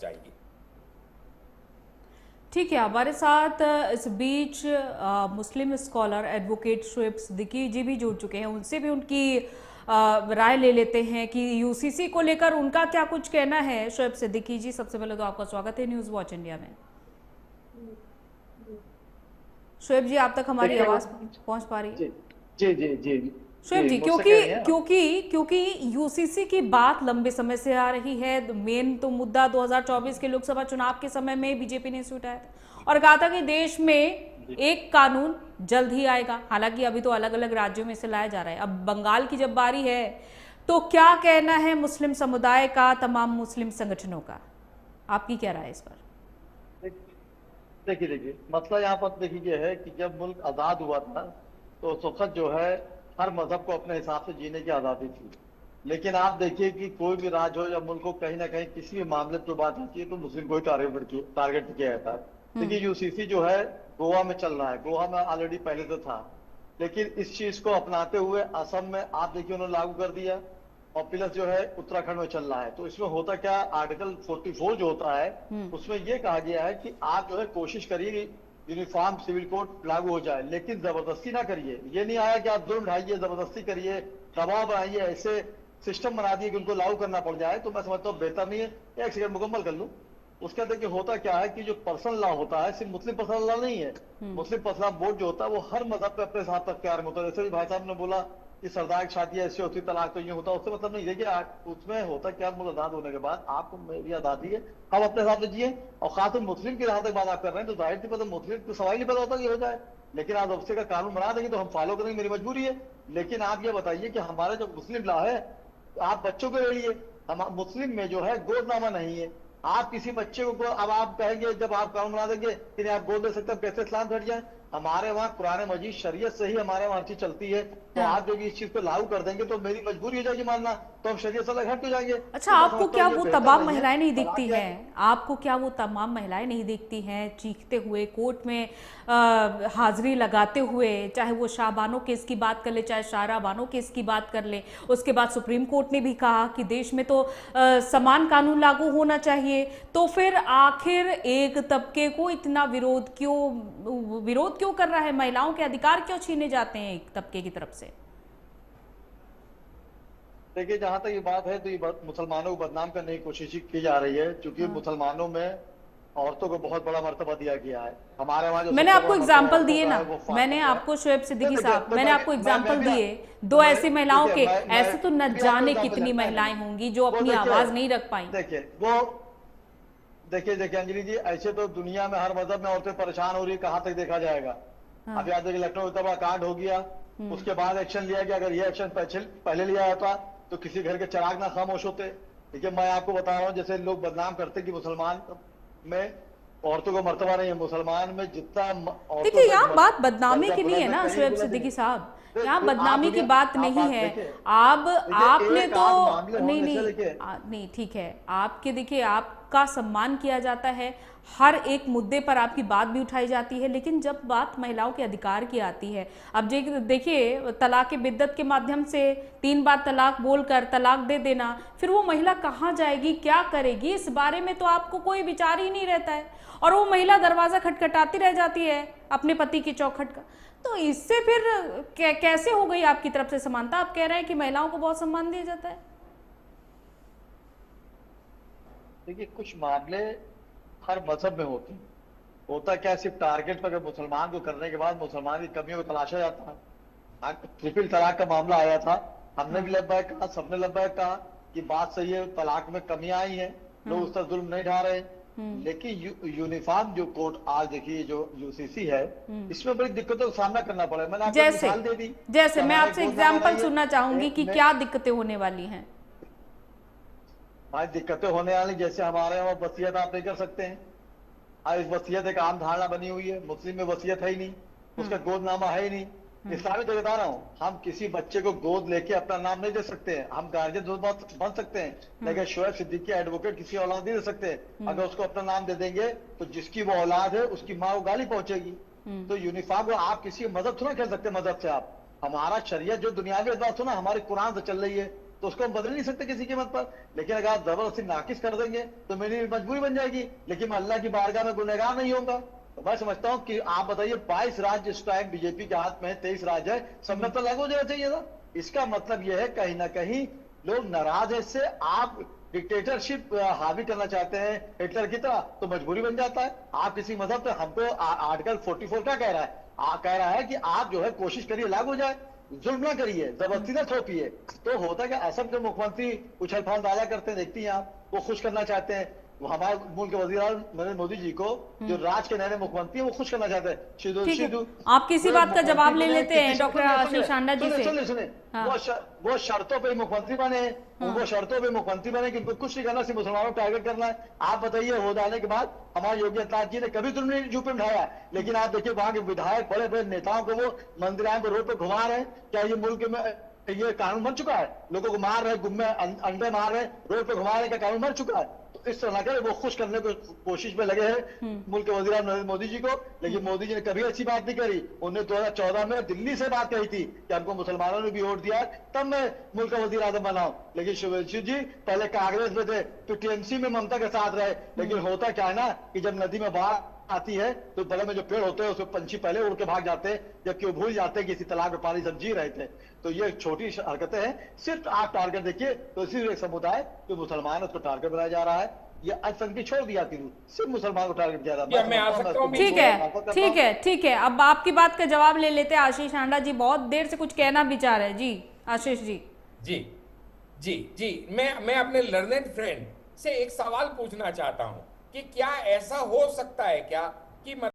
चाहिए। ठीक है, हमारे साथ इस बीच मुस्लिम स्कॉलर एडवोकेट शोएब सिद्दीकी जी भी जुड़ चुके हैं। उनसे भी उनकी राय ले लेते हैं कि यूसीसी को लेकर उनका क्या कुछ कहना है। शोएब सिद्दीकी जी, सबसे पहले तो आपका स्वागत है न्यूज़ वॉच इंडिया में। शोएब जी, आप तक हमारी देखिए आवाज़ पहुंच पा रही है? जी जी जी जी शोएब जी, मुझसे कह रही हैं आप? क्योंकि यूसीसी की बात लंबे समय से आ रही है। मेन तो मुद्दा 2024 के लोकसभा चुनाव के समय में बीजेपी ने इसे उठाया था और कहा था कि देश में जी एक कानून जल्द ही आएगा। हालांकि अभी तो अलग अलग राज्यों में इसे लाया जा रहा है। अब बंगाल की जब बारी है तो क्या कहना है मुस्लिम समुदाय का, तमाम मुस्लिम संगठनों का? आपकी क्या राय है इस पर? देखिए देखिए मसला यहाँ पर देखिए ये है कि जब मुल्क आज़ाद हुआ था तो उस वक्त जो है हर मजहब को अपने हिसाब से जीने की आज़ादी थी। लेकिन आप देखिए कि कोई भी राज्य हो या मुल्क हो, कहीं ना कहीं किसी भी मामले पर बात आती है तो मुस्लिम को ही टारगेट किया जाता है। देखिए यूसीसी जो है गोवा में चल रहा है, गोवा में ऑलरेडी पहले से था, लेकिन इस चीज को अपनाते हुए असम में आप देखिए उन्होंने लागू कर दिया और प्लस जो है उत्तराखंड में चल रहा है। तो इसमें होता क्या, आर्टिकल 44 जो होता है उसमें यह कहा गया है कि आप जो है कोशिश करिए यूनिफॉर्म सिविल कोड लागू हो जाए, लेकिन जबरदस्ती ना करिए। ये नहीं आया कि आप जुर्म ढाइए, जबरदस्ती करिए, दबाव बनाइए, ऐसे सिस्टम बना दिए कि उनको लागू करना पड़ जाए। तो मैं समझता हूँ बेहतर नहीं है। एक सेकंड मुकम्मल कर लूं। उसका देखिए होता क्या है कि जो पर्सनल लॉ होता है सिर्फ मुस्लिम पर्सनल लॉ नहीं है। मुस्लिम पर्सनल बोर्ड जो होता है वो हर मजहब पे अपने साथ अख्तियार में होता है। जैसे भी भाई साहब ने बोला कि सरदार की शादी ऐसी होती, तलाक तो ये होता, उससे मतलब नहीं। देखिए उसमें होता क्या, मुल्क आजाद होने के बाद आपको मेरी आजादी है, हम अपने हिसाब से जिए। और खासतौर मुस्लिम की जहां तक बात आप कर रहे हैं तो जाहिर सी बात मुस्लिम को सवाल नहीं पता होता कि हो जाए, लेकिन आप अब से का कानून बना देंगे तो हम फॉलो करेंगे, मेरी मजबूरी है। लेकिन आप ये बताइए कि हमारा जो मुस्लिम लॉ है, आप बच्चों को ले लिए, हम मुस्लिम में जो है गोदनामा नहीं है। आप किसी बच्चे को अब आप कहेंगे जब आप कानून बना देंगे कि आप गोद दे सकते हैं, कैसे इस्लाम हट जाए? हमारे वहाँ कुरान मजीद शरीयत से ही हमारे वहाँ हर चीज चलती है। तो हाँ। आप जो इस चीज को लागू कर देंगे तो मेरी मजबूरी हो जाएगी मानना, तो हम शरीयत से अलग हट हो जाएंगे। अच्छा, तो मैं आपको समझता क्या हूँ ये वो बेहतर तमाम नहीं है। महिलाएं नहीं दिखती हालांकि हैं? आपको क्या वो तमाम महिलाएं नहीं दिखती हैं चीखते हुए कोर्ट में हाजिरी लगाते हुए? चाहे वो शाहबानो केस की बात कर ले, चाहे शाहरा बानो केस की बात कर ले। उसके बाद सुप्रीम कोर्ट ने भी कहा कि देश में तो समान कानून लागू होना चाहिए। तो फिर आखिर एक तबके को इतना विरोध क्यों कर रहा है? महिलाओं के अधिकार क्यों छीने जाते हैं एक तबके की तरफ से? देखिए जहां तक ये बात है तो ये मुसलमानों को बदनाम करने की कोशिश की जा रही है, क्योंकि मुसलमानों में औरतों को बहुत बड़ा मर्तबा दिया गया है। हमारे वहाँ जो मैंने सबसे आपको बड़ा मर्तबा एग्जाम्पल औरतों दिए का ना, है वो मैंने फातिमा है। आपको शोएब सिद्दीकी देखिए साहब, तो मैंने आपको मैं एग्जाम्पल भी दिए दो ऐसी महिलाओं के। देखिए ऐसे तो न मैं भी आपको जाने एग्जाम्पल कितनी देता महिलाएं हूं। होंगी जो वो अपनी देखिए आवाज नहीं रख पाई। देखिए वो देखिए अंजलि जी, ऐसे तो दुनिया में हर मजहब में औरतें परेशान हो रही है, कहाँ तक देखा जाएगा। हाँ। अब याद देखिए लखनऊ इतना बड़ा कांड हो गया, उसके बाद एक्शन लिया गया। अगर ये एक्शन पहले लिया जाता तो किसी घर के चिराग ना खामोश होते। देखिए मैं आपको बता रहा हूँ, जैसे लोग बदनाम करते कि मुसलमान में औरतों को मर्तबा नहीं है, मुसलमान में जितना औरतों देखिए, से यहाँ बात बदनामी दर्जा की नहीं है बुलंद है ना कहीं शोएब बुलंद सिद्दीकी नहीं। साहब, यहाँ तो आप बदनामी की दुनिया बात आप नहीं बात है। देखिए आप देखिए आपने एक तो आध मामले नहीं होने से नहीं देखिए नहीं, ठीक है, आपके देखिए आपका सम्मान किया जाता है, हर एक मुद्दे पर आपकी बात भी उठाई जाती है, लेकिन जब बात महिलाओं के अधिकार की आती है, अब देखिए तलाक बिद्दत के माध्यम से 3 बार तलाक बोलकर तलाक दे देना, फिर वो महिला कहाँ जाएगी, क्या करेगी, इस बारे में तो आपको कोई विचार ही नहीं रहता है। और वो महिला दरवाजा खटखटाती रह जाती है अपने पति की चौखट का। तो इससे फिर कैसे हो गई आपकी तरफ से समानता? आप कह रहे हैं कि महिलाओं को बहुत सम्मान दिया जाता है। देखिए कुछ मामले हर मजहब में होते हैं। होता क्या, सिर्फ टारगेट पर मुसलमान को करने के बाद मुसलमान की कमियों को तलाशा जाता है। ट्रिपल तलाक का मामला आया था, हमने भी लब्बैक कहा, सबने लब्बैक कहा कि बात सही है, तलाक में कमियां आई हैं, लोग उस तरह जुल्म नहीं ढा रहे। लेकिन यूनिफॉर्म जो कोर्ट आज देखिए जो यूसीसी है, इसमें बड़ी दिक्कतों का सामना करना पड़ा है। मैंने आपको मिसाल दे दी। जैसे मैं आपसे एग्जाम्पल सुनना चाहूंगी कि क्या दिक्कतें होने वाली हैं। भाई दिक्कतें होने वाली, जैसे हमारे यहाँ वसीयत आप नहीं कर सकते हैं। आज इस वसीयत एक आम धारणा बनी हुई है, मुस्लिम में वसीयत है ही नहीं, उसका गोदनामा है ही नहीं। इस्लामी तो बता रहा हूँ, हम किसी बच्चे को गोद लेके अपना नाम नहीं दे सकते हैं, हम गार्जियन बन सकते हैं, लेकिन शोएब सिद्दीकी एडवोकेट किसी औलाद नहीं दे सकते। अगर उसको अपना नाम दे देंगे तो जिसकी वो औलाद है उसकी माँ को गाली पहुंचेगी। तो यूनिफॉर्म को आप किसी मजहब थोड़ा खेल सकते, मजहब से आप। हमारा शरीयत जो दुनियावी एतबार से ना हमारे कुरान से चल रही है, तो उसको हम बदल नहीं सकते किसी कीमत पर। लेकिन अगर आप जबरदस्ती नाकिस कर देंगे तो मेरी मजबूरी बन जाएगी, लेकिन मैं अल्लाह की बारगाह में गुनहगार नहीं होऊंगा। तो मैं समझता हूँ कि आप बताइए 22 राज्य इस टाइम बीजेपी के हाथ में है, 23 राज्य है, सब में तो लागू हो जाना चाहिए था। इसका मतलब यह है कहीं ना कहीं लोग नाराज है इससे। आप डिक्टेटरशिप हावी करना चाहते हैं हिटलर की तरह, तो मजबूरी बन जाता है। आप किसी मजहब पे हमको आर्टिकल 44 क्या कह रहा है? कह रहा है कि आप जो है कोशिश करिए लागू हो जाए, जुल्म ना करिए, जबरदस्ती ना थोपिए। तो होता क्या, असम के मुख्यमंत्री उछल फाल डाला करते हैं, देखती हैं आप, वो खुश करना चाहते हैं। वो हमारे मुल्क के वजीर नरेंद्र मोदी जी को, जो राज के नए मुख्यमंत्री हैं, वो खुश करना चाहते हैं। ठीक है, आप किसी बात का जवाब ले लेते हैं डॉक्टर आशीष सांडा जी से। सुने, हाँ। वो शर्तों पे मुख्यमंत्री बने, उनको शर्तों पे मुख्यमंत्री बने कि उनको कुछ नहीं करना, सिर्फ मुसलमानों को टारगेट करना है। आप बताइए, हो जाने के बाद हमारे योगी आदित्यनाथ जी ने कभी तुम नहीं जू पे उठाया, लेकिन आप देखिए वहां के विधायक बड़े बड़े नेताओं को वो मंदिराओं को रोड पे घुमा रहे हैं। क्या ये मुल्क में ये कानून बन चुका है? लोगों को मार रहे, गुम्मे अंडे मार रहे, रोड पे घुमा रहे, क्या कानून बन चुका है? तो इस तरह के वो खुश करने की कोशिश में लगे हैं मुल्क के वजीर नरेंद्र मोदी जी को। लेकिन मोदी जी ने कभी अच्छी बात नहीं करी। उन्होंने 2014 में दिल्ली से बात कही थी कि हमको मुसलमानों ने भी वोट दिया, तब मैं मुल्क का वजीर आजम बनाऊं। लेकिन शुभेंदु जी पहले कांग्रेस में थे, तो टीएमसी में ममता के साथ रहे। लेकिन होता क्या है ना कि जब नदी में बाढ़ आती है तो बड़े में जो पेड़ होते हैं उसमें पंछी पहले उड़ के भाग जाते हैं, जबकि वो भूल जाते हैं कि इसी तालाब में पानी सब जी रहे थे। तो ये छोटी हरकतें हैं। सिर्फ आप टारगेट देखिए तो सिर्फ एक समुदाय जो मुसलमान है उसको टारगेट बनाया जा रहा है। ये अल्पसंख्यक छोड़ दिया कि सिर्फ मुसलमान को टारगेट किया या मैं आ सकता हूं? ठीक है, ठीक है, ठीक है। अब आपकी बात का जवाब ले लेते हैं। आशीष सांडा जी बहुत देर से कुछ कहना भी चाह रहे हैं। जी आशीष जी। जी जी जी, मैं अपने लर्नेड फ्रेंड से एक सवाल पूछना चाहता हूं कि क्या ऐसा हो सकता है क्या कि